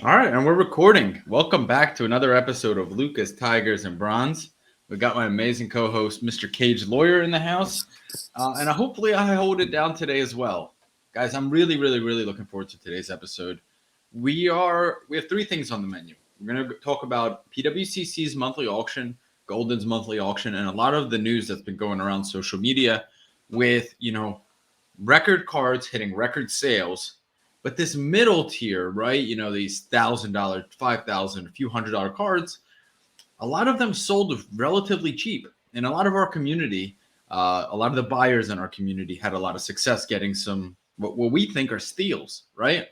All right, and we're recording. Welcome back to another episode of Lucas, Tigers, and Bronze. We got my amazing co-host, Mr. Cage Lawyer, in the house, and hopefully I hold it down today as well, guys. I'm really looking forward to today's episode. We have three things on the menu. We're going to talk about PWCC's monthly auction, Golden's monthly auction, and a lot of the news that's been going around social media with record cards hitting record sales. But this middle tier, right? These $1,000, $5,000, a few $100 cards, a lot of them sold relatively cheap. In a lot of our community, a lot of the buyers in our community had a lot of success getting some what we think are steals, right?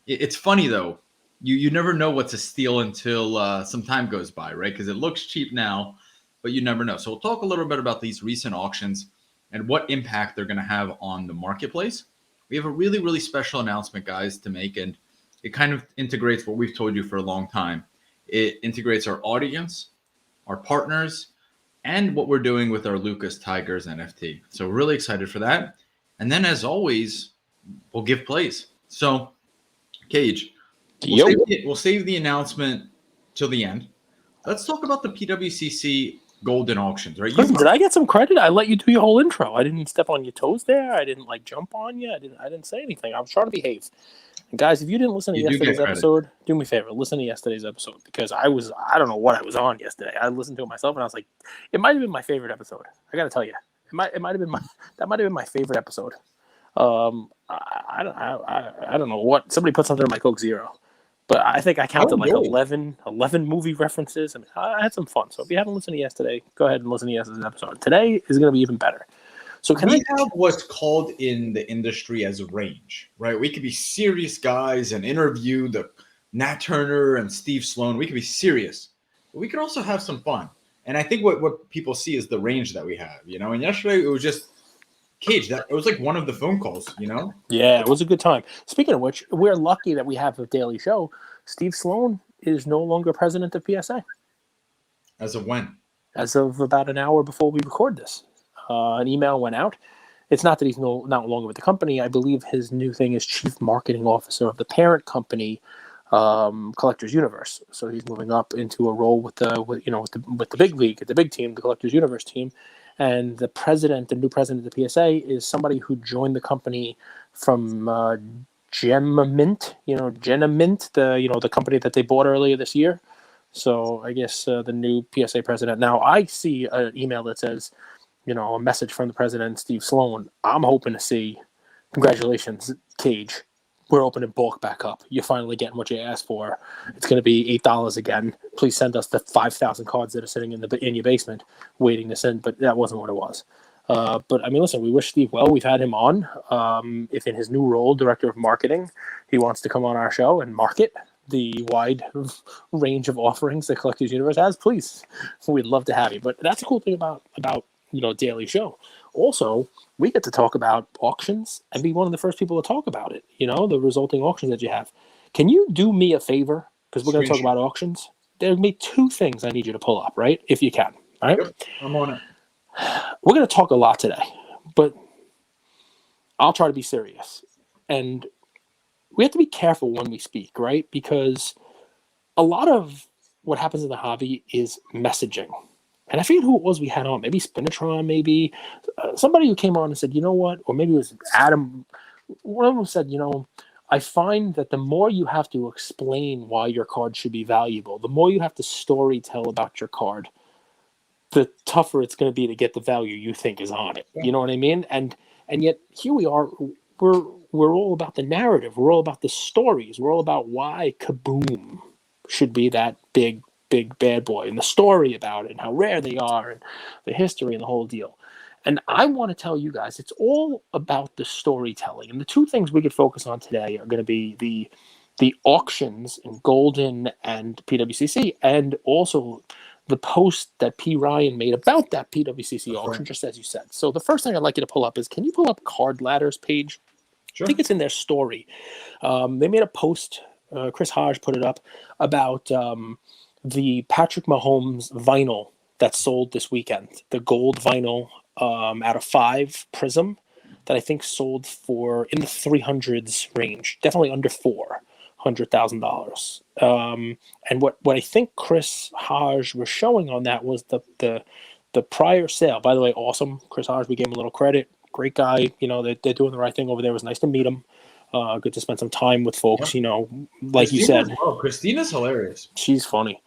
It's funny though. You never know what's a steal until some time goes by, right? Because it looks cheap now, but you never know. So we'll talk a little bit about these recent auctions and what impact they're going to have on the marketplace. We have a really special announcement, guys, to make, and it kind of integrates what we've told you for a long time. It integrates our audience, our partners, and what we're doing with our Lucas Tigers NFT. So we're really excited for that. And then, as always, we'll give plays. So, Cage, we'll save the announcement till the end. Let's talk about the PWCC Golden auctions, right? Listen, did I get some credit? I let you do your whole intro. I didn't step on your toes there. I didn't jump on you. I didn't say anything. I was trying to behave. And guys, if you didn't listen to yesterday's episode, do me a favor, listen to yesterday's episode, because I don't know what I was on yesterday. I listened to it myself and I was like, it might have been my favorite episode. I got to tell you, that might have been my favorite episode. I don't know what somebody put something in my Coke Zero. But I think I counted 11 movie references. I mean, I had some fun. So if you haven't listened to yesterday, go ahead and listen to yesterday's episode. Today is going to be even better. So we have what's called in the industry as a range, right? We could be serious guys and interview the Nat Turner and Steve Sloan. We could be serious, but we could also have some fun. And I think what people see is the range that we have, And yesterday it was just Cage. It was like one of the phone calls, Yeah, it was a good time. Speaking of which, we're lucky that we have a daily show. Steve Sloan is no longer president of PSA. As of when? As of about an hour before we record this. An email went out. It's not that he's not longer with the company. I believe his new thing is chief marketing officer of the parent company, Collectors Universe. So he's moving up into a role with the big league, the big team, the Collectors Universe team. And the new president of the PSA is somebody who joined the company from Gemamint, the company that they bought earlier this year. So I guess the new PSA president. Now I see an email that says, a message from the president, Steve Sloan. I'm hoping to see, congratulations, Cage. We're opening bulk back up. You're finally getting what you asked for. It's going to be $8 again. Please send us the 5,000 cards that are sitting in your basement waiting to send. But that wasn't what it was. But I mean, listen, we wish Steve well. We've had him on. If in his new role, director of marketing, he wants to come on our show and market the wide range of offerings that Collectors Universe has, please, we'd love to have you. But that's a cool thing about daily show. Also, we get to talk about auctions and be one of the first people to talk about it, the resulting auctions that you have. Can you do me a favor? Because we're going to talk about auctions. There may be two things I need you to pull up, right? If you can. All right? Yep, I'm on it. We're going to talk a lot today, but I'll try to be serious. And we have to be careful when we speak, right? Because a lot of what happens in the hobby is messaging. And I forget who it was we had on. Maybe Spinatron, maybe somebody who came on and said, you know what? Or maybe it was Adam. One of them said, I find that the more you have to explain why your card should be valuable, the more you have to story tell about your card, the tougher it's going to be to get the value you think is on it. You know what I mean? And yet here we are. We're all about the narrative. We're all about the stories. We're all about why Kaboom should be that big bad boy and the story about it and how rare they are and the history and the whole deal. And I want to tell you guys, it's all about the storytelling. And the two things we could focus on today are going to be the auctions in Golden and PWCC, and also the post that P. Ryan made about that PWCC auction, just as you said. So the first thing I'd like you to pull up is, can you pull up Card Ladder's page? Sure. I think it's in their story. They made a post, Chris Hodge put it up, about the Patrick Mahomes vinyl that sold this weekend, the gold vinyl out of 5 Prism that I think sold for in the 300s range, definitely under 4 $100,000. And what I think Chris Hodge was showing on that was the prior sale. By the way, awesome. Chris Hodge, we gave him a little credit. Great guy. They're doing the right thing over there. It was nice to meet him. Good to spend some time with folks. Yep. Like you said. Christina's hilarious. She's funny.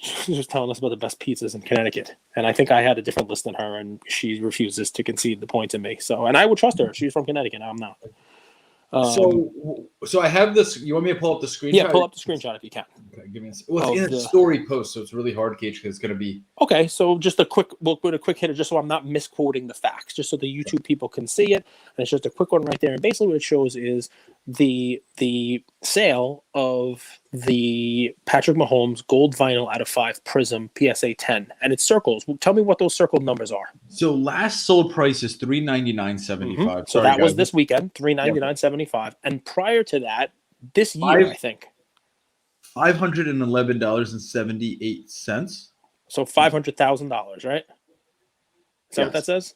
She was telling us about the best pizzas in Connecticut. And I think I had a different list than her, and she refuses to concede the point to me. So, and I would trust her. She's from Connecticut. I'm not. So I have this. You want me to pull up the screenshot? Yeah, pull up the screenshot if you can. Okay, give me a second. Well, it's in a story post, so it's really hard, Cage, because it's going to be. Okay, so we'll put a quick hitter just so I'm not misquoting the facts, just so the YouTube people can see it. And it's just a quick one right there. And basically what it shows is the sale of the Patrick Mahomes gold vinyl out of 5 Prism PSA 10. And it circles. Tell me what those circled numbers are. So last sold price is $399.75. Mm-hmm. So that was this weekend, $399.75. And prior to that, this year, I think. $511.78. So $500,000, right? Is that what that says?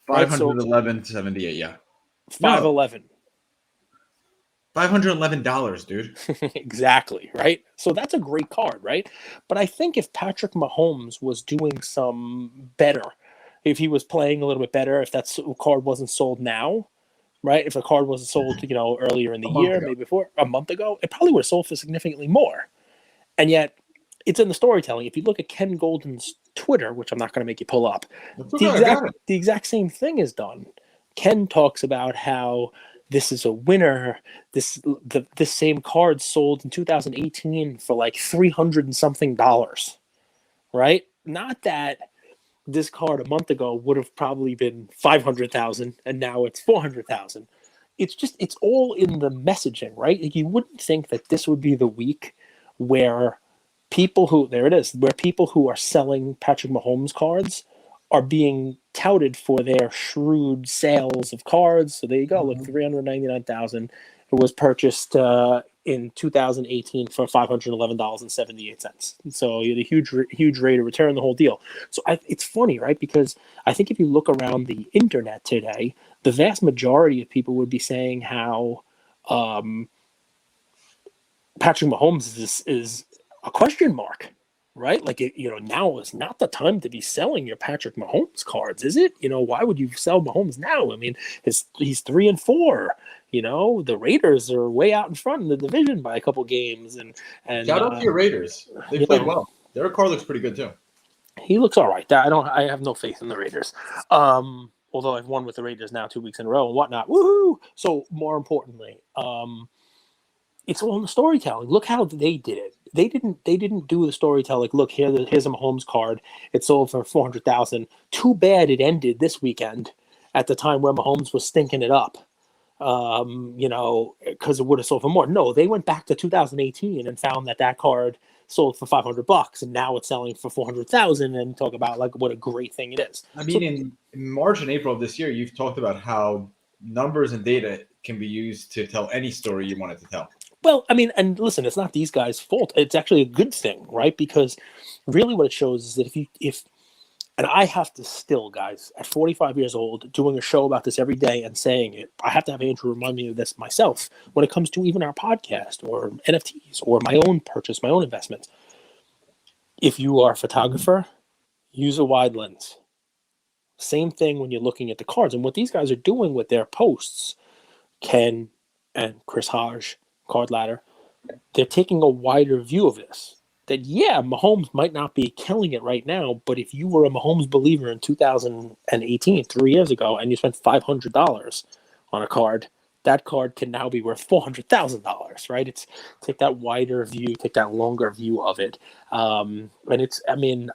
$511.78, yeah. 511. $511, dude. Exactly, right? So that's a great card, right? But I think if Patrick Mahomes was doing some better, if he was playing a little bit better, if that card wasn't sold now, right? If the card wasn't sold, earlier in the year, maybe a month ago, it probably would have sold for significantly more. And yet, it's in the storytelling. If you look at Ken Golden's Twitter, which I'm not going to make you pull up, the exact same thing is done. Ken talks about how this is a winner. This same card sold in 2018 for like $300 and something, right? Not that this card a month ago would have probably been $500,000 and now it's $400,000. It's all in the messaging, right? Like, you wouldn't think that this would be the week where people who are selling Patrick Mahomes cards are being touted for their shrewd sales of cards. So there you go. Look, $399,000. It was purchased in 2018 for $511.78. So you had a huge rate of return, the whole deal. So it's funny, right? Because I think if you look around the internet today, the vast majority of people would be saying how Patrick Mahomes is a question mark, right? Like, now is not the time to be selling your Patrick Mahomes cards, is it? Why would you sell Mahomes now? I mean, he's 3-4. The Raiders are way out in front in the division by a couple games. And shout out to your Raiders. They played well. Their card looks pretty good too. He looks all right. I have no faith in the Raiders. Although I've won with the Raiders now 2 weeks in a row and whatnot. Woohoo! So more importantly, it's all in the storytelling. Look how they did it. They didn't do the storytelling. Look, here's a Mahomes card. It sold for $400,000. Too bad it ended this weekend at the time where Mahomes was stinking it up. Because it would have sold for more. No, they went back to 2018 and found that card sold for $500, and now it's selling for $400,000. And talk about like what a great thing it is. I mean, in March and April of this year, you've talked about how numbers and data can be used to tell any story you wanted to tell. Well, I mean, and listen, it's not these guys' fault. It's actually a good thing, right? Because really what it shows is that and I have to still, guys, at 45 years old, doing a show about this every day and saying it, I have to have Andrew remind me of this myself when it comes to even our podcast or NFTs or my own purchase, my own investments. If you are a photographer, use a wide lens. Same thing when you're looking at the cards. And what these guys are doing with their posts, Ken and Chris Hodge, Card Ladder, they're taking a wider view of this. That, yeah, Mahomes might not be killing it right now, but if you were a Mahomes believer in 2018, 3 years ago, and you spent $500 on a card, that card can now be worth $400,000, right? It's take that wider view, take that longer view of it. And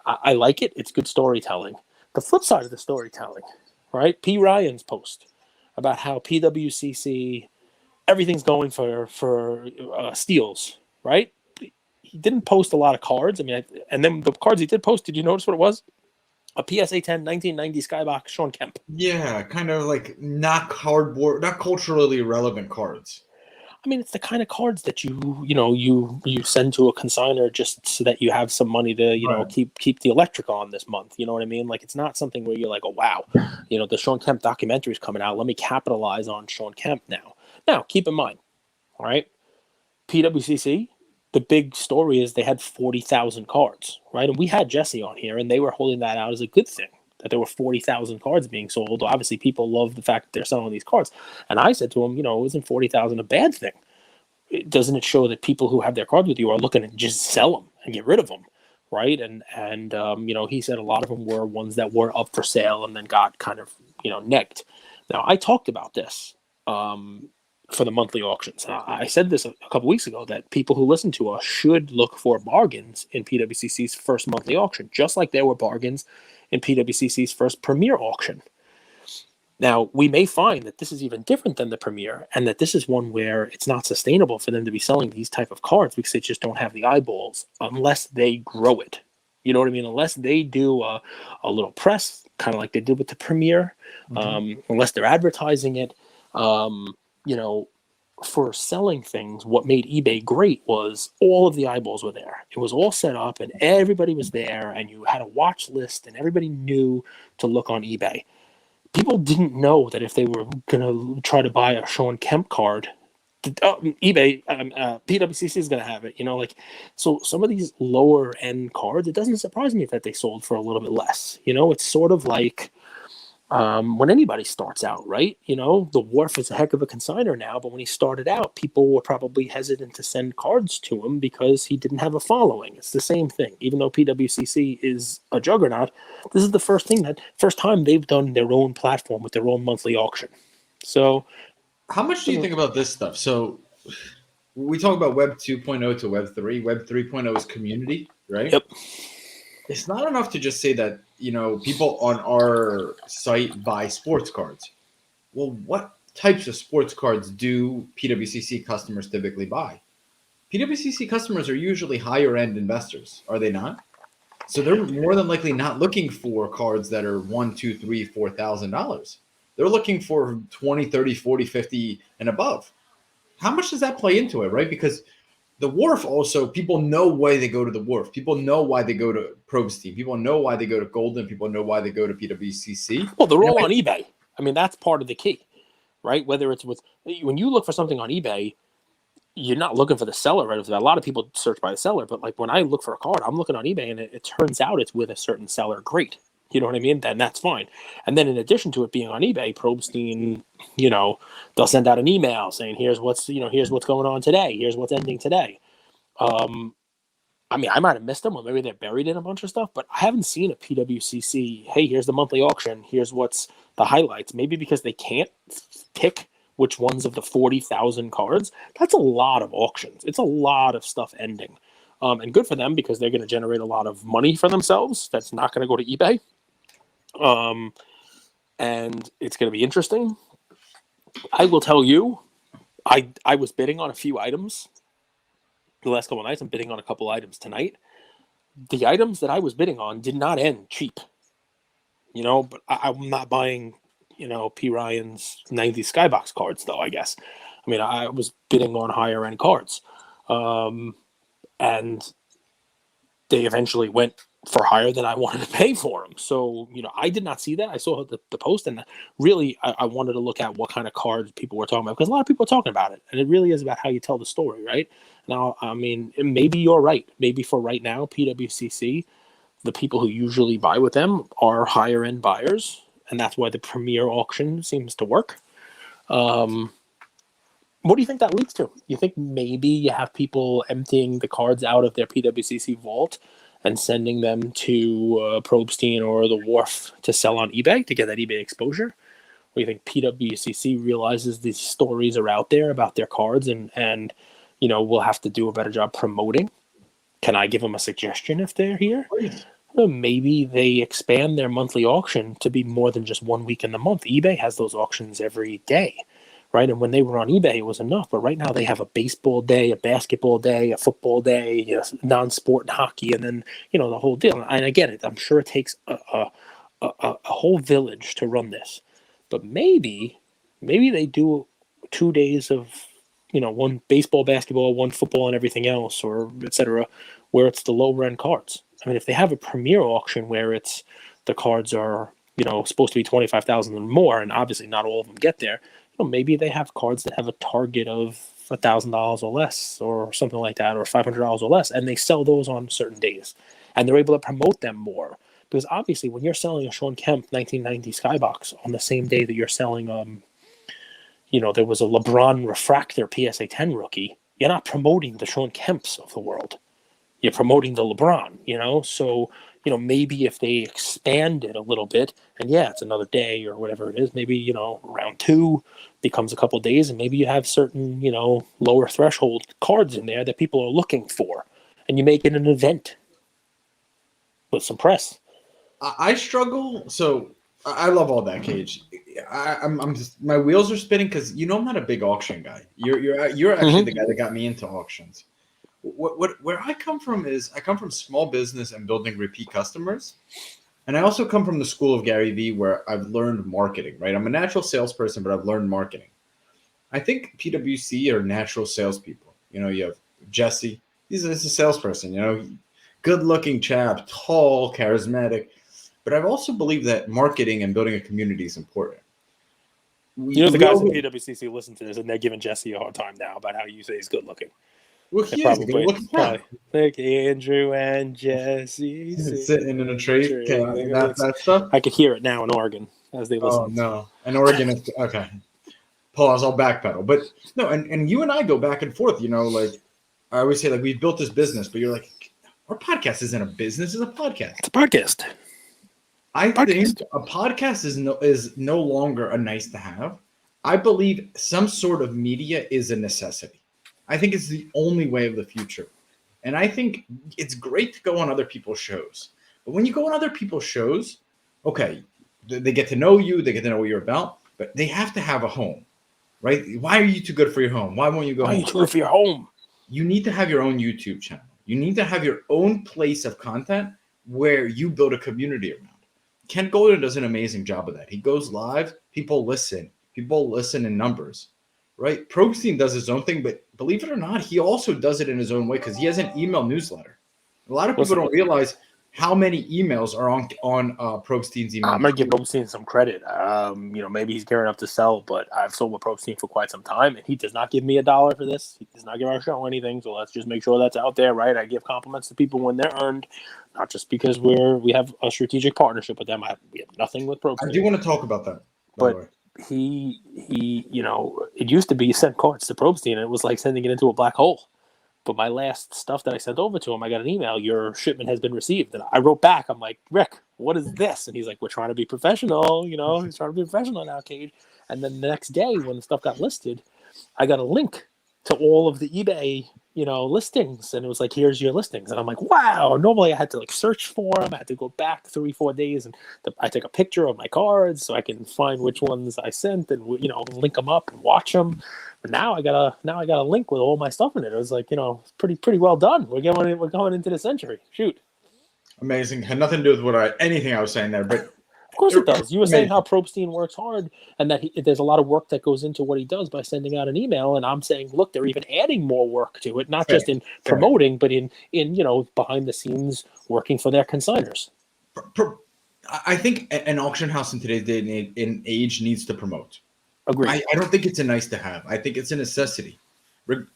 I like it. It's good storytelling. The flip side of the storytelling, right? P. Ryan's post about how PWCC, everything's going for steals, right? He didn't post a lot of cards. I mean, and then the cards he did post, did you notice what it was? A PSA 10 1990 Skybox Sean Kemp. Yeah, kind of like not cardboard, not culturally relevant cards. I mean, it's the kind of cards that you send to a consignor just so that you have some money to keep the electric on this month. You know what I mean? Like, it's not something where you're like, oh wow, the Sean Kemp documentary is coming out. Let me capitalize on Sean Kemp now. Now, keep in mind, all right, PWCC, the big story is they had 40,000 cards, right? And we had Jesse on here, and they were holding that out as a good thing, that there were 40,000 cards being sold. Obviously, people love the fact that they're selling these cards. And I said to him, isn't 40,000 a bad thing? Doesn't it show that people who have their cards with you are looking to just sell them and get rid of them, right? And he said a lot of them were ones that were up for sale and then got kind of, necked. Now, I talked about this for the monthly auctions. I said this a couple weeks ago, that people who listen to us should look for bargains in PWCC's first monthly auction, just like there were bargains in PWCC's first premier auction. Now, we may find that this is even different than the premier, and that this is one where it's not sustainable for them to be selling these type of cards because they just don't have the eyeballs unless they grow it. You know what I mean? Unless they do a little press, kind of like they did with the premier, unless they're advertising it. For selling things, what made eBay great was all of the eyeballs were there. It was all set up and everybody was there, and you had a watch list and everybody knew to look on eBay. People didn't know that if they were going to try to buy a Sean Kemp card, eBay, PWCC is going to have it, so some of these lower end cards, it doesn't surprise me that they sold for a little bit less. It's sort of like when anybody starts out, right? The Wharf is a heck of a consignor now, but when he started out, people were probably hesitant to send cards to him because he didn't have a following. It's the same thing. Even though PWCC is a juggernaut, this is the first time they've done their own platform with their own monthly auction. So, how much do you think about this stuff? So, we talk about Web 2.0 to Web 3. Web 3.0 is community, right? Yep. It's not enough to just say that, people on our site buy sports cards. Well, what types of sports cards do PWCC customers typically buy? PWCC customers are usually higher end investors, are they not? So they're more than likely not looking for cards that are $1,000, $2,000, $3,000, $4,000. They're looking for 20, 30, 40, 50 and above. How much does that play into it, right? Because the Wharf also, people know why they go to the Wharf. People know why they go to Probes Team. People know why they go to Golden. People know why they go to PWCC. Well, they're all on eBay. I mean, that's part of the key, right? Whether it's when you look for something on eBay, you're not looking for the seller right off the bat. A lot of people search by the seller, but like when I look for a card, I'm looking on eBay, and it turns out it's with a certain seller. Great. You know what I mean? Then that's fine. And then in addition to it being on eBay, Probstein, they'll send out an email saying, here's what's going on today. Here's what's ending today. I might have missed them, or maybe they're buried in a bunch of stuff, but I haven't seen a PWCC, hey, here's the monthly auction. Here's what's the highlights. Maybe because they can't pick which ones of the 40,000 cards. That's a lot of auctions. It's a lot of stuff ending. And good for them because they're going to generate a lot of money for themselves. That's not going to go to eBay. And it's going to be interesting. I will tell you, I was bidding on a few items the last couple of nights. I'm bidding on a couple items tonight. The items that I was bidding on did not end cheap. But I'm not buying, P. Ryan's 90 Skybox cards, though, I guess. I was bidding on higher end cards. And they eventually went for higher than I wanted to pay for them. So, I did not see that. I saw the post, and really I wanted to look at what kind of cards people were talking about, because a lot of people are talking about it, and it really is about how you tell the story, right? Now, maybe you're right. Maybe for right now, PWCC, the people who usually buy with them are higher end buyers, and that's why the premier auction seems to work. What do you think that leads to? You think maybe you have people emptying the cards out of their PWCC vault and sending them to Probstein or the Wharf to sell on eBay to get that eBay exposure? Or you think PWCC realizes these stories are out there about their cards and we'll have to do a better job promoting? Can I give them a suggestion if they're here? Maybe they expand their monthly auction to be more than just 1 week in the month. eBay has those auctions every day, right? And when they were on eBay, it was enough. But right now they have a baseball day, a basketball day, a football day, non-sport and hockey, and then, the whole deal. And I get it. I'm sure it takes a whole village to run this. But maybe they do 2 days of, one baseball, basketball, one football, and everything else, or et cetera, where it's the lower end cards. If they have a premier auction where it's the cards are, supposed to be 25,000 and more, and obviously not all of them get there, maybe they have cards that have a target of $1,000 or less or something like that, or $500 or less, and they sell those on certain days, and they're able to promote them more. Because obviously, when you're selling a Sean Kemp 1990 Skybox on the same day that you're selling, there was a LeBron Refractor PSA 10 rookie, you're not promoting the Sean Kemps of the world. You're promoting the LeBron, So, maybe if they expand it a little bit, and it's another day or whatever it is, maybe, round 2 becomes a couple of days, and maybe you have certain, lower threshold cards in there that people are looking for, and you make it an event with some press. I struggle. So I love all that, Cage. I'm just, my wheels are spinning because I'm not a big auction guy. You're actually the guy that got me into auctions. Where I come from is I come from small business and building repeat customers, and I also come from the school of Gary Vee, where I've learned marketing. Right, I'm a natural salesperson, but I've learned marketing. I think PWC are natural salespeople. You have Jesse. He's a salesperson. Good-looking chap, tall, charismatic. But I've also believed that marketing and building a community is important. The guys in PWCC listen to this, and they're giving Jesse a hard time now about how you say he's good-looking. Well, he is a good-looking chap. Like Andrew and Jesse sitting in a tree. That stuff. I could hear it now in Oregon as they listen. Oh no, in Oregon is okay. Pause. I'll backpedal. But no, and you and I go back and forth. Like I always say, like we've built this business, but you're like, our podcast isn't a business; it's a podcast. It's a podcast. I think a podcast is no longer a nice to have. I believe some sort of media is a necessity. I think it's the only way of the future. And I think it's great to go on other people's shows. But when you go on other people's shows, okay, they get to know you, they get to know what you're about, but they have to have a home, right? Why are you too good for your home? Why won't you go home? Why are you too good for your home? You need to have your own YouTube channel. You need to have your own place of content where you build a community around. Ken Golden does an amazing job of that. He goes live, people listen in numbers, right? Probstein does his own thing, but believe it or not, he also does it in his own way because he has an email newsletter. A lot of people don't realize how many emails are on Probstein's email. I'm gonna give Probstein some credit. Maybe he's gearing up to sell, but I've sold with Probstein for quite some time, and he does not give me $1 for this. He does not give our show anything, so let's just make sure that's out there, right? I give compliments to people when they're earned, not just because we have a strategic partnership with them. We have nothing with Probstein. I do want to talk about that, but he, it used to be you sent cards to Probstein, and it was like sending it into a black hole. But my last stuff that I sent over to him, I got an email, your shipment has been received. And I wrote back, I'm like, Rick, what is this? And he's like, we're trying to be professional. He's trying to be professional now, Cage. And then the next day when the stuff got listed, I got a link to all of the eBay, listings. And it was like, here's your listings. And I'm like, wow. Normally I had to search for them. I had to go back 3-4 days and I take a picture of my cards so I can find which ones I sent and, link them up and watch them. But now I got a link with all my stuff in it. It was like, it's pretty well done. We're going into the century. Shoot. Amazing. Had nothing to do with anything I was saying there, but of course it does. You were saying how Probstein works hard and that there's a lot of work that goes into what he does by sending out an email. And I'm saying, look, they're even adding more work to it, not just in promoting, but in behind the scenes working for their consigners. I think an auction house in today's day and age needs to promote. Agreed. I don't think it's a nice to have. I think it's a necessity. The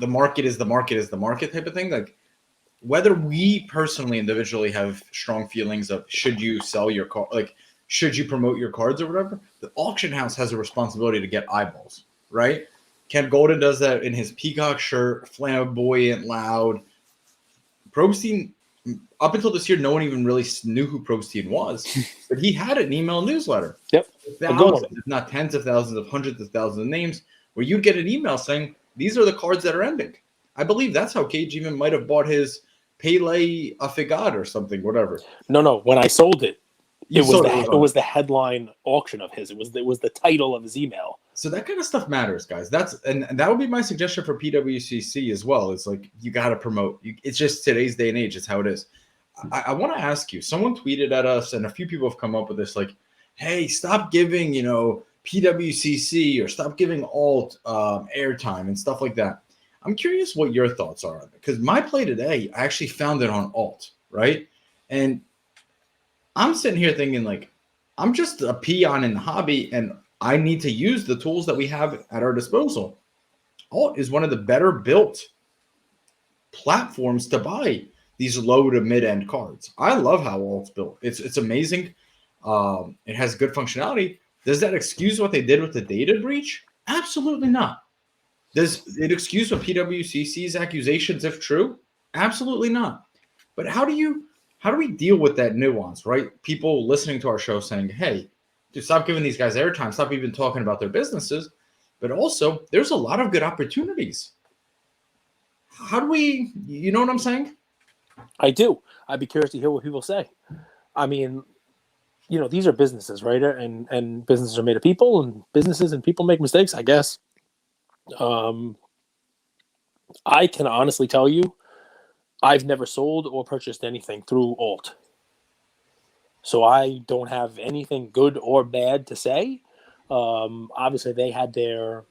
market is the market type of thing. Like whether we personally, individually have strong feelings of should you sell your car, like should you promote your cards or whatever, the auction house has a responsibility to get eyeballs, right? Ken Golden does that in his peacock shirt, flamboyant, loud. Probstein, up until this year, no one even really knew who Probstein was, but he had an email newsletter. Yep. Thousands, if not tens of thousands of hundreds of thousands of names, where you'd get an email saying, these are the cards that are ending. I believe that's how Cage even might have bought his Pele Afigad or something, whatever. No. When I sold it, it was the headline auction of his. It was the title of his email. So that kind of stuff matters, guys. And that would be my suggestion for PWCC as well. It's like you got to promote. It's just today's day and age. It's how it is. I want to ask you. Someone tweeted at us, and a few people have come up with this, like, hey, stop giving, PWCC or stop giving alt airtime and stuff like that. I'm curious what your thoughts are on it, because my play today, I actually found it on alt, right? And I'm sitting here thinking, like, I'm just a peon in the hobby, and I need to use the tools that we have at our disposal. Alt is one of the better built platforms to buy these low to mid end cards. I love how Alt's built. It's amazing. It has good functionality. Does that excuse what they did with the data breach? Absolutely not. Does it excuse what PWCC's accusations if true? Absolutely not. But how do we deal with that nuance, right? People listening to our show saying, "Hey, dude, stop giving these guys airtime. Stop even talking about their businesses." But also, there's a lot of good opportunities. How do we, you know what I'm saying? I do. I'd be curious to hear what people say. I mean, these are businesses, right? And businesses are made of people, and businesses and people make mistakes, I guess. I can honestly tell you, I've never sold or purchased anything through Alt. So I don't have anything good or bad to say. Obviously, they had their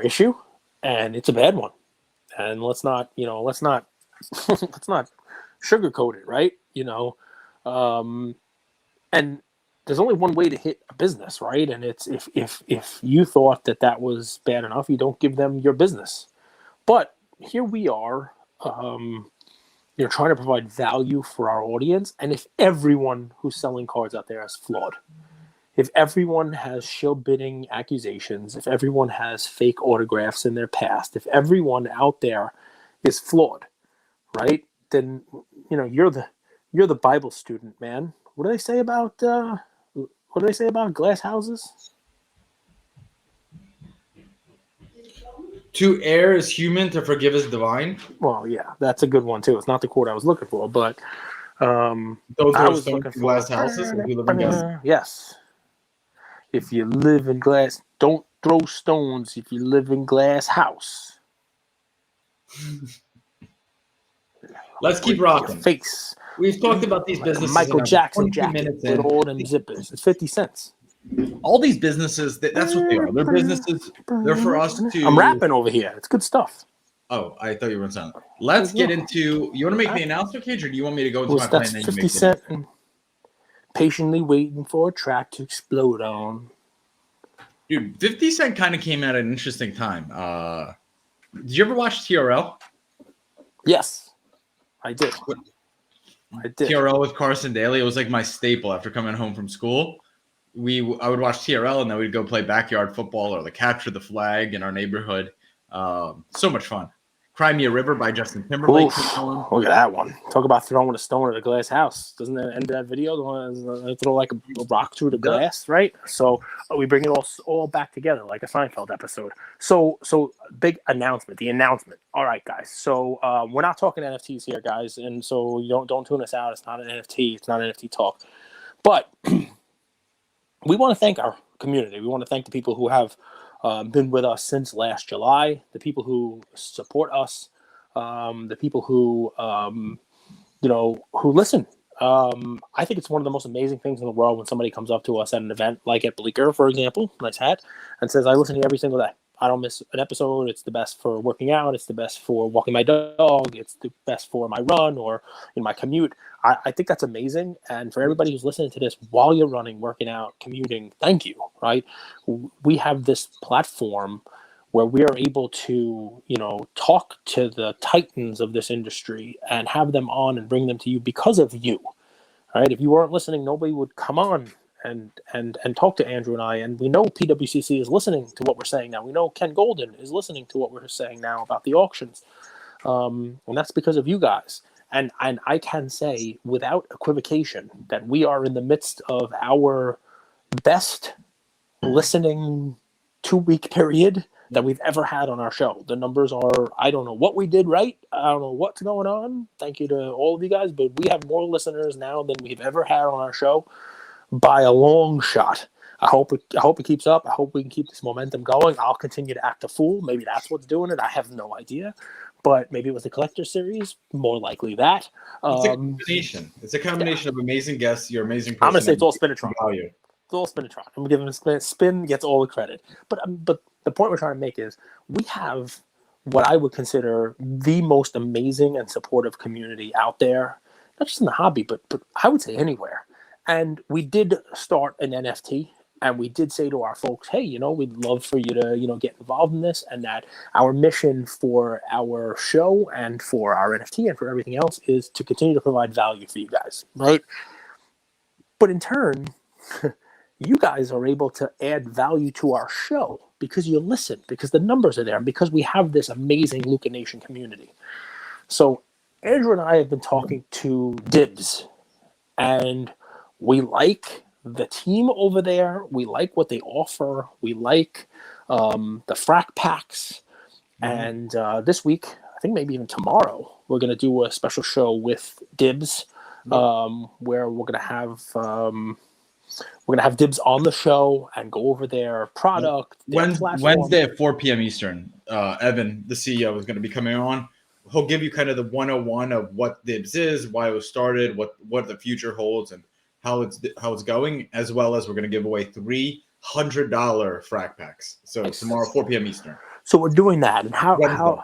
issue, and it's a bad one. And let's not let's not sugarcoat it, right? And there's only one way to hit a business, right? And it's if you thought that was bad enough, you don't give them your business. But here we are, trying to provide value for our audience. And if everyone who's selling cards out there is flawed, if everyone has shill bidding accusations, if everyone has fake autographs in their past, if everyone out there is flawed, right? Then you're the Bible student, man. What do they say about glass houses? To err is human, to forgive is divine. Well, yeah, that's a good one too. It's not the quote I was looking for, but Don't I throw was stones looking to glass houses. If you live in glass. Yes. If you live in glass, don't throw stones if you live in glass house. Let's keep rocking. Face. We've talked about these businesses. Michael Jackson 20 jacket minutes with in. all them zippers. It's 50 cents. All these businesses, that's what they are. They're businesses. They're for us to. I'm rapping over here. It's good stuff. Oh, I thought you were in sound. Let's get into. You want to make the announcement, Cage, or do you want me to go into my plan? That's 50 Cent and patiently waiting for a track to explode on. Dude, 50 Cent kind of came at an interesting time. Did you ever watch TRL? Yes, I did. TRL with Carson Daly. It was like my staple after coming home from school. I would watch TRL and then we'd go play backyard football or the capture the flag in our neighborhood. So much fun. Cry Me a River by Justin Timberlake. Look at that one. Talk about throwing a stone at a glass house. Doesn't that end that video? The one throw like a rock through the glass, right? So we bring it all back together like a Seinfeld episode. So big announcement. The announcement. All right, guys. So we're not talking NFTs here, guys, and so you don't tune us out. It's not an NFT. It's not NFT talk. But we want to thank our community. We want to thank the people who have been with us since last July, the people who support us, the people who listen. I think it's one of the most amazing things in the world when somebody comes up to us at an event, like at Bleecker, for example, nice hat, and says, "I listen to you every single day. I don't miss an episode. It's the best for working out. It's the best for walking my dog. It's the best for my run or in my commute." I think that's amazing. And for everybody who's listening to this while you're running, working out, commuting, thank you, right? We have this platform where we are able to, talk to the titans of this industry and have them on and bring them to you because of you, right? If you weren't listening, nobody would come on and talk to Andrew and I. And we know PWCC is listening to what we're saying now. We know Ken Golden is listening to what we're saying now about the auctions. And that's because of you guys. And I can say without equivocation that we are in the midst of our best listening 2-week period that we've ever had on our show. The numbers are, I don't know what we did right. I don't know what's going on. Thank you to all of you guys, but we have more listeners now than we've ever had on our show by a long shot. I hope it keeps up. I hope we can keep this momentum going. I'll continue to act a fool. Maybe that's what's doing it. I have no idea. But maybe it was the collector series. More likely that. It's a combination. It's a combination of amazing guests, your amazing person. I'm going to say it's all Spinatron. Value. It's all Spinatron. I'm going to give him a spin. Spin gets all the credit. But the point we're trying to make is we have what I would consider the most amazing and supportive community out there, not just in the hobby, but I would say anywhere. And we did start an NFT And we did say to our folks, hey, we'd love for you to, get involved in this, and that our mission for our show and for our NFT and for everything else is to continue to provide value for you guys, right? But in turn, you guys are able to add value to our show because you listen, because the numbers are there, and because we have this amazing Luca Nation community. So Andrew and I have been talking to DIbbs, and we like the team over there. We like what they offer. We like the frac packs. And this week, I think maybe even tomorrow, we're going to do a special show with DIbbs, where we're going to have DIbbs on the show and go over their product, their platform. Wednesday at 4 p.m. Eastern. Evan, the CEO, is going to be coming on. He'll give you kind of the 101 of what DIbbs is, why it was started, what the future holds, and how it's going, as well as we're going to give away $300 frac packs. So tomorrow, 4 p.m. Eastern. So we're doing that, and how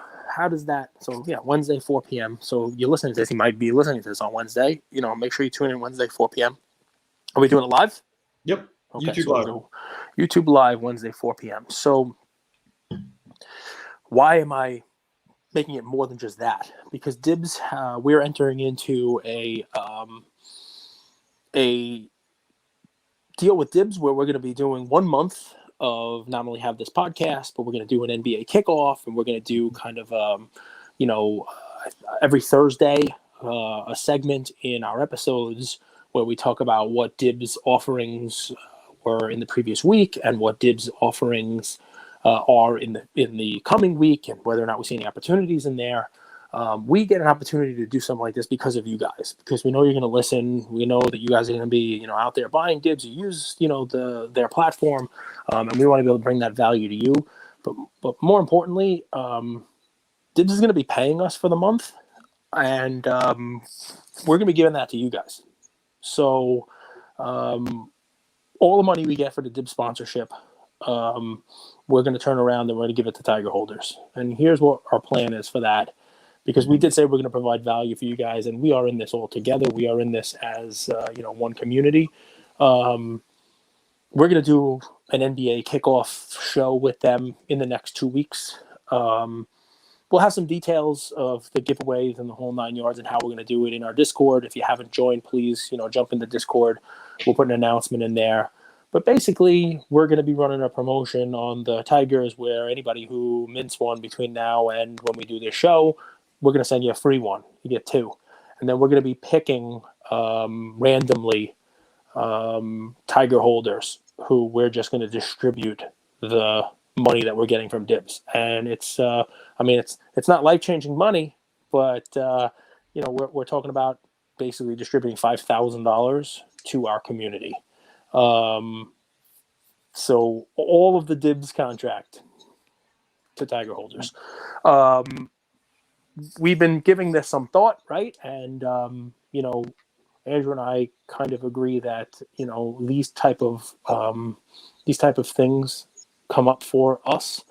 does that? So yeah, Wednesday 4 p.m. So you're listening to this. You might be listening to this on Wednesday. Make sure you tune in Wednesday 4 p.m. Are we doing it live? Yep. Okay, YouTube so live. YouTube live Wednesday 4 p.m. So why am I making it more than just that? Because DIbbs, we're entering into a deal with DIbbs where we're going to be doing 1 month of not only have this podcast, but we're going to do an NBA kickoff, and we're going to do kind of, every Thursday, a segment in our episodes where we talk about what DIbbs offerings were in the previous week and what DIbbs offerings are in the coming week, and whether or not we see any opportunities in there. We get an opportunity to do something like this because of you guys, because we know you're going to listen. We know that you guys are going to be, out there buying DIbbs. You use, their platform, and we want to be able to bring that value to you. But more importantly, DIbbs is going to be paying us for the month, and we're going to be giving that to you guys. So all the money we get for the DIbbs sponsorship, we're going to turn around and we're going to give it to Tiger holders. And here's what our plan is for that. Because we did say we're going to provide value for you guys, and we are in this all together. We are in this as one community. We're going to do an NBA kickoff show with them in the next 2 weeks. We'll have some details of the giveaways and the whole 9 yards and how we're going to do it in our Discord. If you haven't joined, please jump in the Discord. We'll put an announcement in there. But basically, we're going to be running a promotion on the Tigers where anybody who mints one between now and when we do this show, we're going to send you a free one. You get 2. And then we're going to be picking randomly Tiger holders who we're just going to distribute the money that we're getting from DIbbs. And it's not life-changing money, but we're talking about basically distributing $5,000 to our community. So all of the DIbbs contract to Tiger holders. We've been giving this some thought, right? And, Andrew and I kind of agree that, these type of things come up for us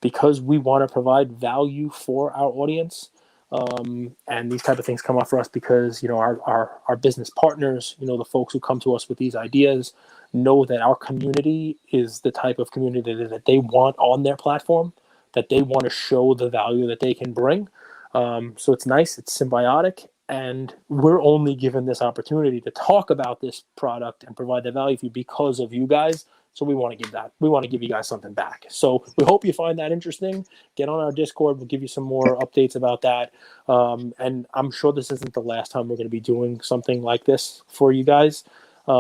because we want to provide value for our audience. And these type of things come up for us because, our business partners, the folks who come to us with these ideas know that our community is the type of community that they want on their platform, that they want to show the value that they can bring. So it's nice, it's symbiotic, and we're only given this opportunity to talk about this product and provide the value for you because of you guys. So we want to give that. We want to give you guys something back. So we hope you find that interesting. Get on our Discord. We'll give you some more updates about that. And I'm sure this isn't the last time we're going to be doing something like this for you guys. We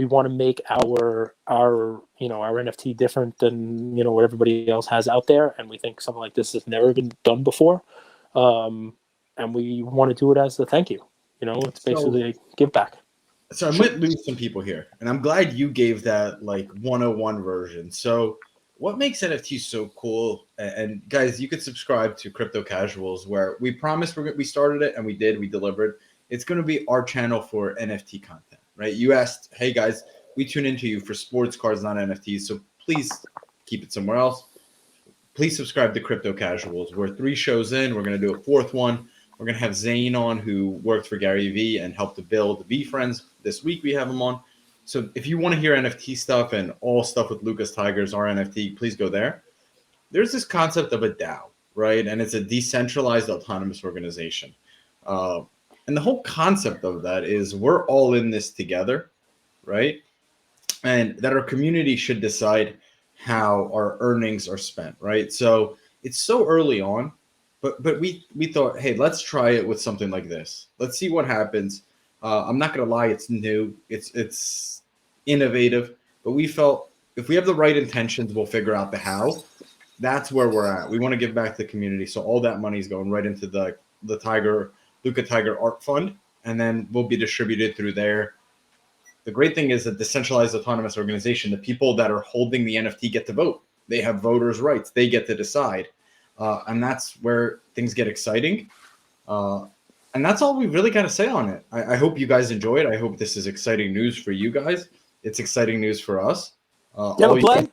want to make our NFT different than, what everybody else has out there. And we think something like this has never been done before. And we want to do it as a thank you. It's basically a give back. So I might lose some people here, and I'm glad you gave that 101 version. So what makes NFTs so cool? And guys, you could subscribe to Crypto Casuals, where we promised we started it, and we did. We delivered. It's going to be our channel for NFT content, right? You asked, hey guys, we tune into you for sports cards, not NFTs. So please keep it somewhere else. Please subscribe to Crypto Casuals. We're 3 shows in. We're going to do a 4th one. We're going to have Zane on, who worked for Gary Vee and helped to build VeeFriends. This week we have him on. So if you want to hear NFT stuff and all stuff with Lucas Tigers, our NFT, please go there. There's this concept of a DAO, right? And it's a decentralized autonomous organization. And the whole concept of that is we're all in this together, right? And that our community should decide how our earnings are spent, right? So it's so early on, but we thought, hey, let's try it with something like this. Let's see what happens. I'm not gonna lie, it's new, it's innovative, but we felt if we have the right intentions, we'll figure out the how. That's where we're at. We want to give back to the community, so all that money is going right into the Luca Tiger Art Fund, and then will be distributed through there. The great thing is that decentralized autonomous organization, the people that are holding the NFT get to vote. They have voters' rights. They get to decide. And that's where things get exciting. And that's all we really got to say on it. I hope you guys enjoy it. I hope this is exciting news for you guys. It's exciting news for us. You have a play?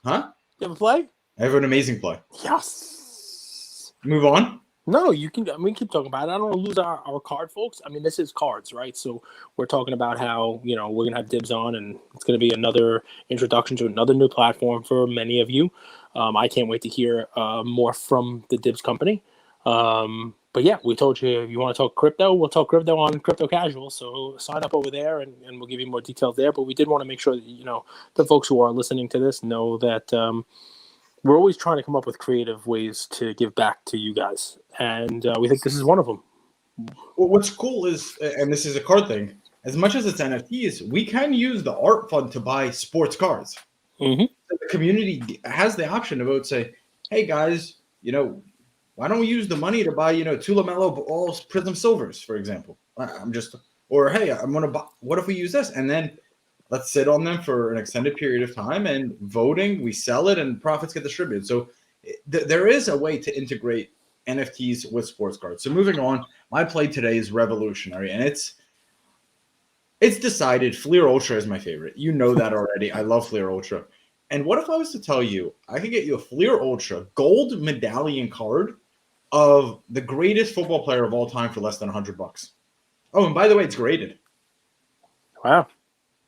Huh? You have a play? I have an amazing play. Yes. Move on. No, you can. We keep talking about it. I don't want to lose our card, folks. I mean, this is cards, right? So we're talking about how we're gonna have Dibbs on, and it's gonna be another introduction to another new platform for many of you. I can't wait to hear more from the Dibbs company. But yeah, we told you if you want to talk crypto, we'll talk crypto on Crypto Casual. So sign up over there, and we'll give you more details there. But we did want to make sure that the folks who are listening to this know that. We're always trying to come up with creative ways to give back to you guys, and we think this is one of them. Well, what's cool is, and this is a card thing, as much as it's NFTs, we can use the art fund to buy sports cards. Mm-hmm. So the community has the option to vote, say, hey, guys, why don't we use the money to buy, two LaMelo Balls Prism Silvers, for example? Or hey, I'm going to buy, what if we use this? And then let's sit on them for an extended period of time, and voting, we sell it and profits get distributed. So there is a way to integrate NFTs with sports cards. So moving on, my play today is revolutionary, and it's decided Fleer Ultra is my favorite. You know that already. I love Fleer Ultra. And what if I was to tell you I could get you a Fleer Ultra gold medallion card of the greatest football player of all time for less than $100? Oh, and by the way, it's graded. Wow.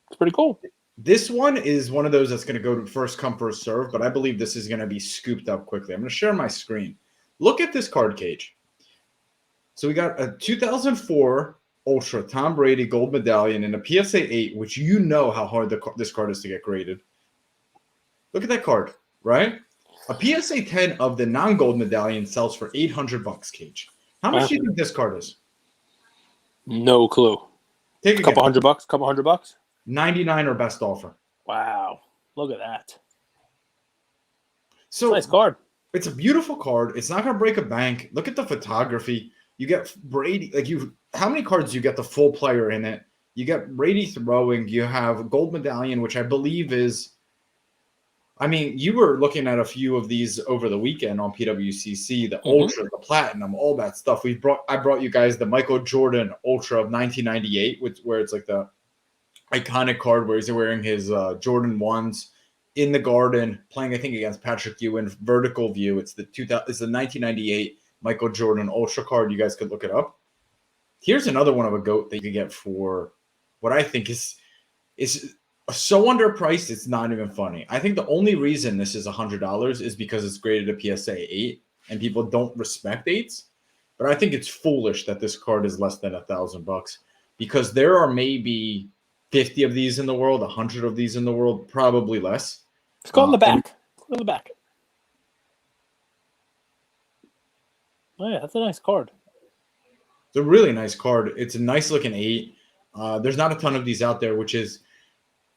It's pretty cool. This one is one of those that's going to go to first come, first serve, but I believe this is going to be scooped up quickly. I'm going to share my screen. Look at this card, Cage. So we got a 2004 Ultra Tom Brady gold medallion and a PSA 8, which you know how hard this card is to get graded. Look at that card, right? A PSA 10 of the non-gold medallion sells for $800, Cage. How much do you think this card is? No clue. Take a couple guess. $100. 99 or best offer. Wow. Look at that. So nice card. It's a beautiful card. It's not going to break a bank. Look at the photography. You get Brady. How many cards do you get the full player in it? You get Brady throwing. You have a gold medallion, which I believe is, you were looking at a few of these over the weekend on PWCC, the Ultra, the Platinum, all that stuff. I brought you guys the Michael Jordan Ultra of 1998, where it's like the iconic card where he's wearing his Jordan 1s in the Garden, playing, I think, against Patrick Ewing, vertical view. It's the 1998 Michael Jordan Ultra card. You guys could look it up. Here's another one of a GOAT that you could get for what I think is so underpriced, it's not even funny. I think the only reason this is $100 is because it's graded a PSA 8, and people don't respect 8s. But I think it's foolish that this card is less than $1,000, because there are maybe 50 of these in the world, 100 of these in the world, probably less. Let's go on the back. Go on the back. Oh, yeah, that's a nice card. It's a really nice card. It's a nice looking 8. There's not a ton of these out there, which is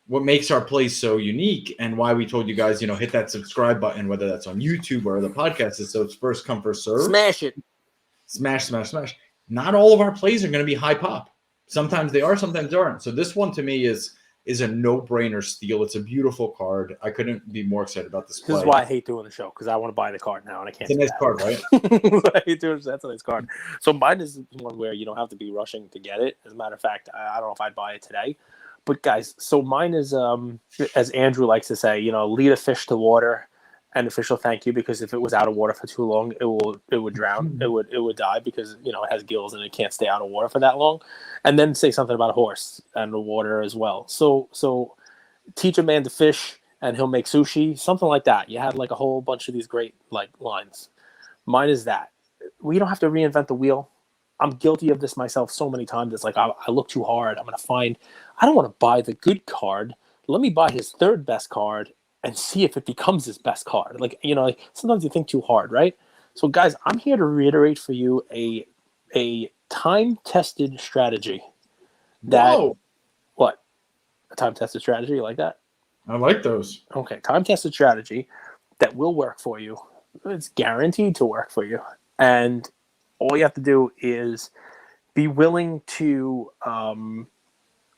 what makes our place so unique, and why we told you guys, hit that subscribe button, whether that's on YouTube or the podcast, is so it's first come, first serve. Smash it. Smash. Not all of our plays are going to be high pop. Sometimes they are, sometimes they aren't. So this one to me is a no-brainer steal. It's a beautiful card. I couldn't be more excited about this play. This is why I hate doing the show, because I want to buy the card now, and I can't. It's a nice card, right? I hate doing that's a nice card. So mine is one where you don't have to be rushing to get it. As a matter of fact, I don't know if I'd buy it today. But guys, so mine is, as Andrew likes to say, lead a fish to water an official thank you, because if it was out of water for too long, it would drown. It would die because it has gills and it can't stay out of water for that long. And then say something about a horse and the water as well. So teach a man to fish and he'll make sushi, something like that. You had like a whole bunch of these great like lines. Mine is that we don't have to reinvent the wheel. I'm guilty of this myself so many times. It's like I look too hard. I'm going to find. I don't want to buy the good card. Let me buy his third best card and see if it becomes his best card. Like sometimes you think too hard, right? So guys, I'm here to reiterate for you a time-tested strategy. Whoa. What? A time-tested strategy? You like that? I like those. Okay, time-tested strategy that will work for you. It's guaranteed to work for you. And all you have to do is be willing to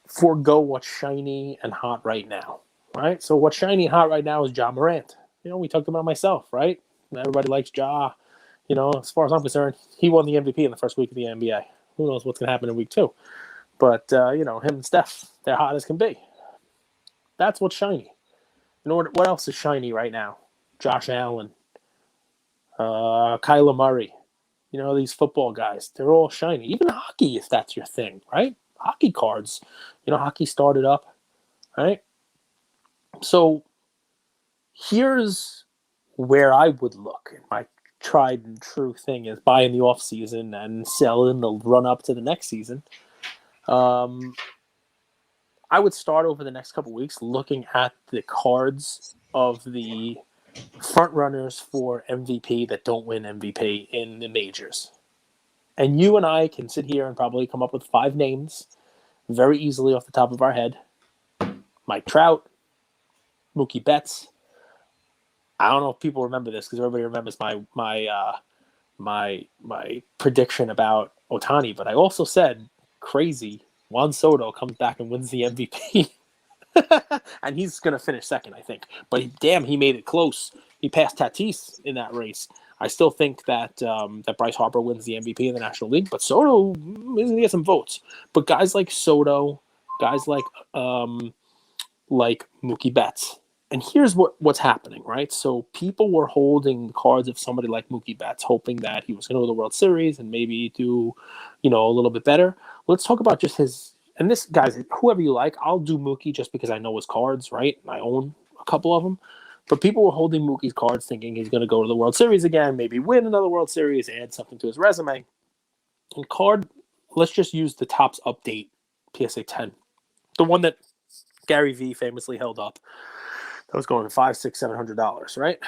forego what's shiny and hot right now, right? So what's shiny and hot right now is Ja Morant. We talked about myself, right? Everybody likes Ja. As far as I'm concerned, he won the MVP in the first week of the NBA. Who knows what's going to happen in week 2? But, him and Steph, they're hot as can be. That's what's shiny. What else is shiny right now? Josh Allen, Kyler Murray. These football guys, they're all shiny. Even hockey, if that's your thing, right? Hockey cards. Hockey started up, right? So here's where I would look. My tried and true thing is buy in the off season and sell in the run up to the next season. I would start over the next couple weeks looking at the cards of the front runners for MVP that don't win MVP in the majors. And you and I can sit here and probably come up with 5 names very easily off the top of our head. Mike Trout, Mookie Betts. I don't know if people remember this because everybody remembers my prediction about Ohtani, but I also said crazy Juan Soto comes back and wins the MVP. And he's going to finish second, I think. But damn, he made it close. He passed Tatis in that race. I still think that Bryce Harper wins the MVP in the National League, but Soto is going to get some votes. But guys like Soto, guys like Mookie Betts. And here's what's happening, right? So people were holding the cards of somebody like Mookie Betts, hoping that he was going to go to the World Series and maybe do, a little bit better. Let's talk about just his. And this, guys, whoever you like, I'll do Mookie just because I know his cards, right? I own a couple of them. But people were holding Mookie's cards thinking he's going to go to the World Series again, maybe win another World Series, add something to his resume. And let's just use the Topps Update PSA 10. The one that Gary V famously held up. That was going to $500, $600, $700, right?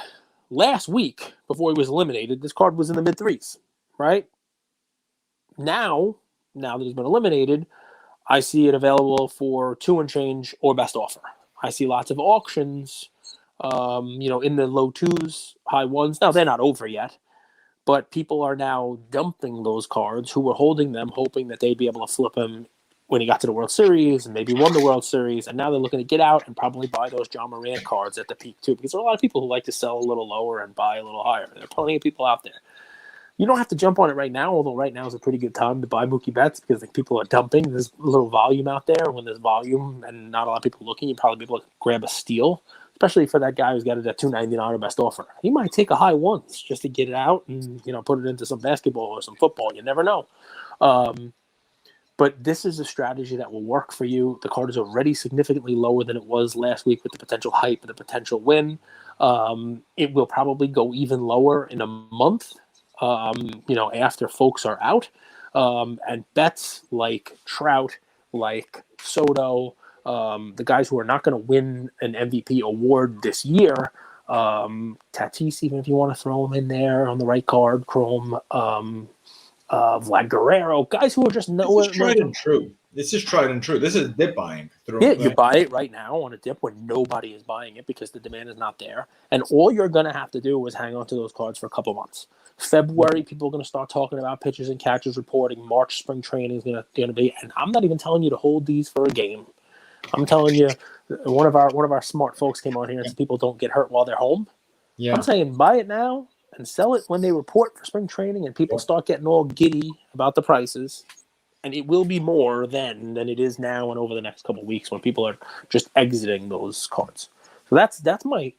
Last week, before he was eliminated, this card was in the mid-3s, right? Now that he's been eliminated, I see it available for 2 and change or best offer. I see lots of auctions, in the low 2s, high 1s. Now, they're not over yet, but people are now dumping those cards who were holding them, hoping that they'd be able to flip them when he got to the World Series and maybe won the World Series. And now they're looking to get out and probably buy those Ja Morant cards at the peak, too, because there are a lot of people who like to sell a little lower and buy a little higher. There are plenty of people out there. You don't have to jump on it right now, although right now is a pretty good time to buy Mookie Betts because people are dumping. There's a little volume out there. When there's volume and not a lot of people looking, you probably be able to grab a steal, especially for that guy who's got it at $299 or best offer. He might take a high 1s just to get it out and put it into some basketball or some football. You never know. But this is a strategy that will work for you. The card is already significantly lower than it was last week with the potential hype and the potential win. It will probably go even lower in a month. After folks are out, and bets like Trout, like Soto, the guys who are not going to win an MVP award this year, Tatis, even if you want to throw him in there on the right card, Chrome, Vlad Guerrero, guys who are just nowhere. This is tried and true. This is tried and true. This is dip buying. You buy it right now on a dip when nobody is buying it because the demand is not there. And all you're going to have to do is hang on to those cards for a couple months. February, people are going to start talking about pitchers and catchers reporting. March, spring training is going to be. And I'm not even telling you to hold these for a game. I'm telling you, one of our smart folks came on here and said people don't get hurt while they're home. Yeah. I'm saying buy it now and sell it when they report for spring training and people start getting all giddy about the prices. And it will be more then than it is now and over the next couple of weeks when people are just exiting those cards. So that's my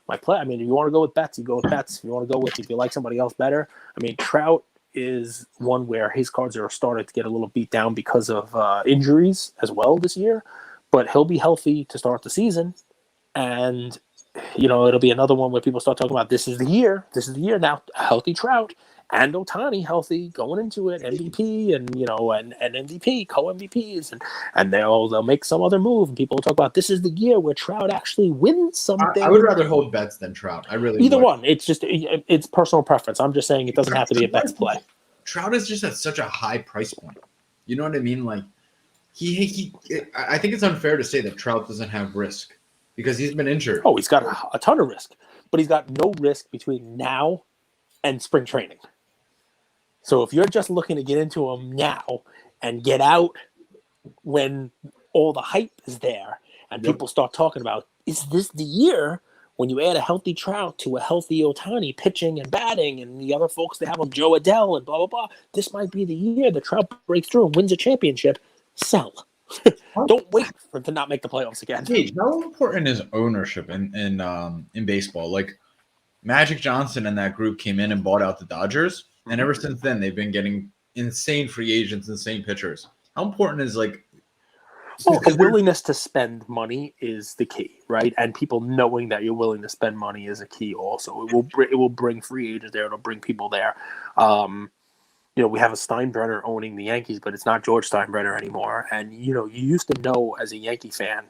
I mean, if you want to go with bets, you go with bets. If you want to go with, if you like somebody else better, I mean, Trout is one where his cards are starting to get a little beat down because of injuries as well this year, but he'll be healthy to start the season. And, it'll be another one where people start talking about this is the year. This is the year now. Healthy Trout and Ohtani healthy going into it, MVP and MVP, co-MVPs, and they'll make some other move. And people will talk about this is the year where Trout actually wins something. I would rather hold Betts than Trout. I really either would. one. It's just it's personal preference. I'm just saying it doesn't have to be a Betts play. Trout is just at such a high price point. You know what I mean? Like I think it's unfair to say that Trout doesn't have risk because he's been injured. Oh, he's got a ton of risk, but he's got no risk between now and spring training. So if you're just looking to get into him now and get out when all the hype is there and people start talking about, is this the year when you add a healthy Trout to a healthy Ohtani pitching and batting and the other folks they have on Joe Adell and blah, blah, blah. This might be the year that Trout breaks through and wins a championship. Sell. Don't wait for him to not make the playoffs again. Hey, how important is ownership in baseball? Like Magic Johnson and that group came in and bought out the Dodgers. And ever since then, they've been getting insane free agents, insane pitchers. How important is a willingness to spend money is the key, right? And people knowing that you're willing to spend money is a key. Also, it will bring free agents there. It'll bring people there. We have a Steinbrenner owning the Yankees, but it's not George Steinbrenner anymore. And you used to know as a Yankee fan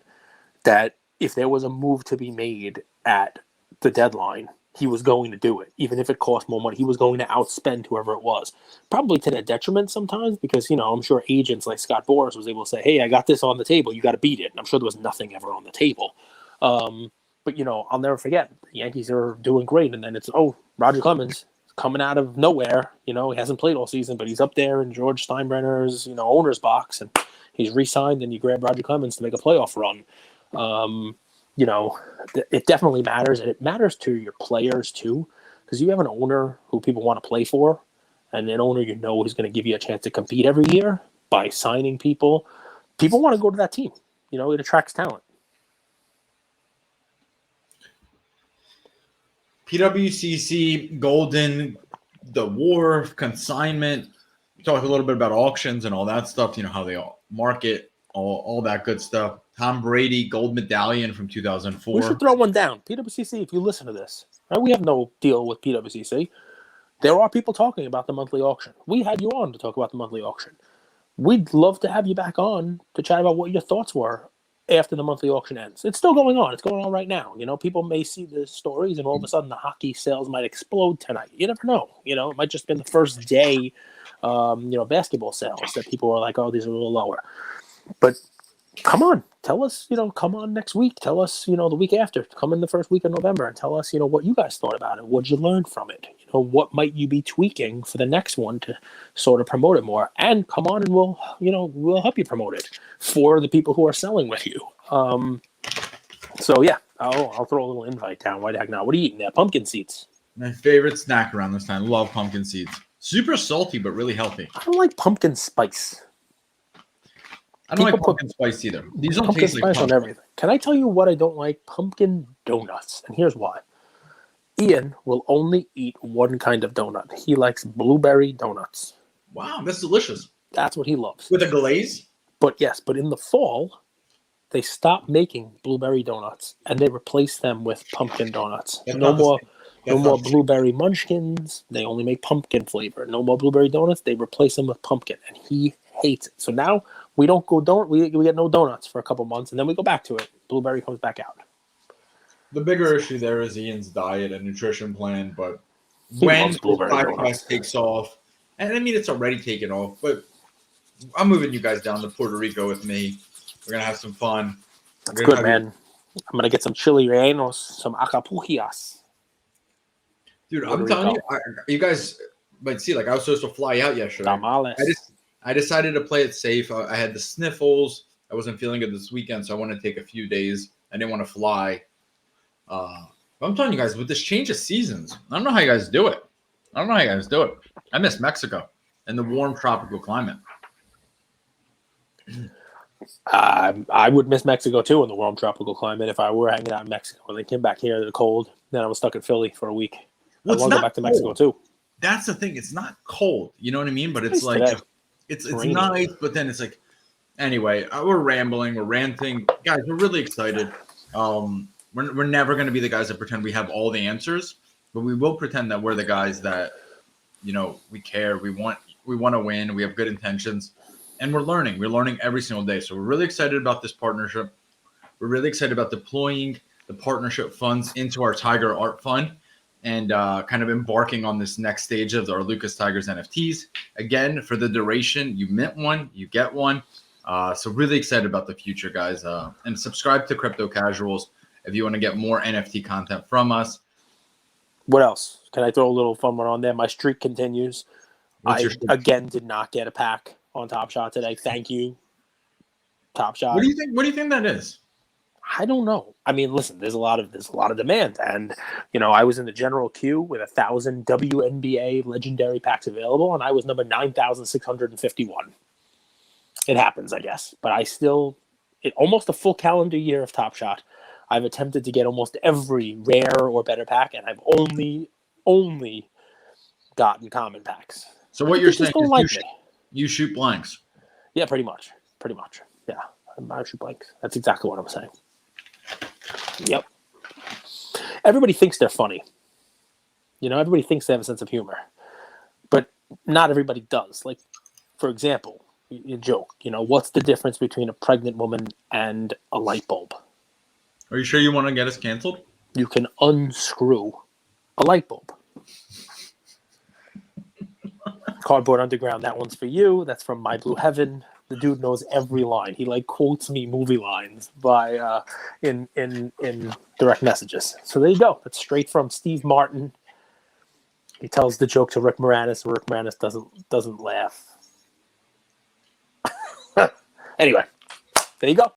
that if there was a move to be made at the deadline, he was going to do it, even if it cost more money. He was going to outspend whoever it was, probably to their detriment sometimes because, I'm sure agents like Scott Boras was able to say, hey, I got this on the table. You got to beat it. And I'm sure there was nothing ever on the table. But, I'll never forget. The Yankees are doing great. And then it's, Roger Clemens coming out of nowhere. He hasn't played all season, but he's up there in George Steinbrenner's, owner's box. And he's re-signed and you grab Roger Clemens to make a playoff run. It definitely matters, and it matters to your players too, because you have an owner who people want to play for, and an owner who's going to give you a chance to compete every year by signing people. People want to go to that team. It attracts talent. PWCC, Golden, the War, consignment. Talk a little bit about auctions and all that stuff. How they all market, all that good stuff. Tom Brady gold medallion from 2004. We should throw one down. PWCC, if you listen to this, right? We have no deal with PWCC. There are people talking about the monthly auction. We had you on to talk about the monthly auction. We'd love to have you back on to chat about what your thoughts were after the monthly auction ends. It's still going on. It's going on right now. People may see the stories and all of a sudden the hockey sales might explode tonight. You never know. It might just been the first day, basketball sales that people are like, oh, these are a little lower. But come on, tell us, come on next week. Tell us, the week after. Come in the first week of November and tell us, what you guys thought about it. What'd you learn from it? What might you be tweaking for the next one to sort of promote it more? And come on and we'll help you promote it for the people who are selling with you. So yeah, I'll throw a little invite down. Why the heck not? What are you eating there? Pumpkin seeds. My favorite snack around this time. Love pumpkin seeds. Super salty, but really healthy. I don't like pumpkin spice. I don't like pumpkin spice either. These don't taste like pumpkin. On everything. Can I tell you what I don't like? Pumpkin donuts. And here's why. Ian will only eat one kind of donut. He likes blueberry donuts. Wow, that's delicious. That's what he loves. With a glaze? But in the fall, they stop making blueberry donuts and they replace them with pumpkin donuts. No more blueberry munchkins. They only make pumpkin flavor. No more blueberry donuts. They replace them with pumpkin. And he hates it. So now we don't go we get no donuts for a couple months, and then we go back to it. Blueberry comes back out. The bigger issue there is Ian's diet and nutrition plan, but when the podcast takes off, and I mean it's already taken off, but I'm moving you guys down to Puerto Rico with me. We're gonna have some fun. That's good, man. I'm gonna get some chili rellenos, some acapulcias. Dude, I'm telling you, you guys might see. Like I was supposed to fly out yesterday. Tamales. I decided to play it safe. I had the sniffles. I wasn't feeling good this weekend, so I wanted to take a few days. I didn't want to fly. But I'm telling you guys, with this change of seasons, I don't know how you guys do it. I miss Mexico and the warm tropical climate. I would miss Mexico too in the warm tropical climate if I were hanging out in Mexico. When they came back here in the cold, then I was stuck in Philly for a week. Well, I want to go back to Mexico too. That's the thing. It's not cold. You know what I mean? But it's Nice like, today. it's Rainy. nice, but then it's like, anyway, we're rambling, we're ranting. Guys, we're really excited. We're never going to be the guys that pretend we have all the answers, but we will pretend that we're the guys that, you know, we care, we want to win, we have good intentions, and we're learning. We're learning every single day. So we're really excited about this partnership. We're really excited about deploying the partnership funds into our Tiger Art Fund and kind of embarking on this next stage of our Lucas Tigers NFTs. Again, for the duration, you mint one, you get one. So really excited about the future, guys. And subscribe to Crypto Casuals if you want to get more NFT content from us. What else? Can I throw a little fun one on there? My streak continues. Again did not get a pack on Top Shot today. Thank you, Top Shot. What do you think that is? I don't know. I mean, listen, there's a lot of demand, and you know, I was in the general queue with 1,000 WNBA legendary packs available, and I was number 9,651. It happens, I guess, but almost a full calendar year of Top Shot. I've attempted to get almost every rare or better pack, and I've only gotten common packs. So what you're saying is you shoot blanks. Yeah, pretty much. Yeah, I shoot blanks. That's exactly what I'm saying. Yep. Everybody thinks they're funny. You know, everybody thinks they have a sense of humor, but not everybody does. Like, for example, you joke, you know, what's the difference between a pregnant woman and a light bulb? Are you sure you want to get us canceled? You can unscrew a light bulb. Cardboard Underground, that one's for you. That's from My Blue Heaven. The dude knows every line. He like quotes me movie lines by in direct messages. So there you go. That's straight from Steve Martin. He tells the joke to Rick Moranis. Rick Moranis doesn't laugh. Anyway, there you go.